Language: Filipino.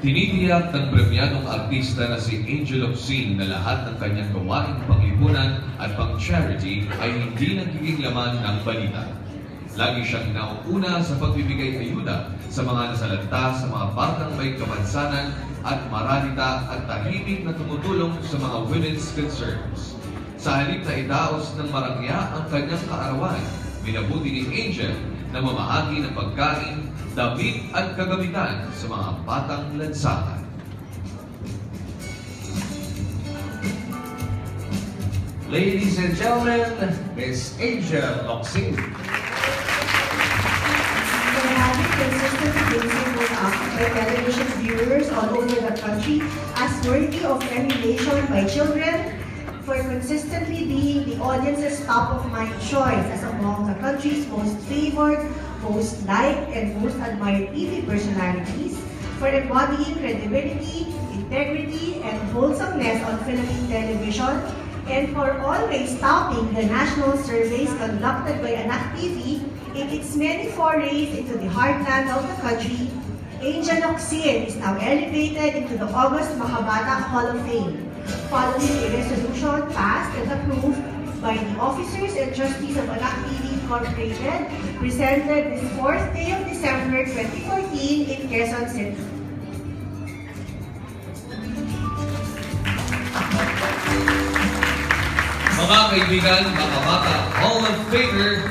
Tinitiyak ng premyadong artista na si Angel Locsin na lahat ng kanyang gawaing panglipunan at pang-charity ay hindi nagiging laman ng balita. Lagi siyang nauuna sa pagbibigay ayuda sa mga nasalanta sa mga batang may kapansanan at maralita at tahimik na tumutulong sa mga women's concerns. Sa halip na itaos ng marangya ang kanyang kaarawan, minabuti ni Angel na mamahagi ng pagkain, damit at kagamitan sa mga batang lansangan. Ladies and gentlemen, Miss Angel Locsin. For having consistently been singled out by television viewers all over the country as worthy of emulation by children, for consistently being the audience's top-of-mind choice as among the country's most favored, most liked, and most admired TV personalities, for embodying credibility, integrity, and wholesomeness on Philippine television, and for always topping the national surveys conducted by Anak TV in its many forays into the heartland of the country, Angel Locsin is now elevated into the August Makabata Hall of Fame, following a resolution passed and approved by the officers and trustees of Anak TV Incorporated, presented this 4th day of December 2014 in Quezon City. Mga kaibigan, Makabata Hall of Famer,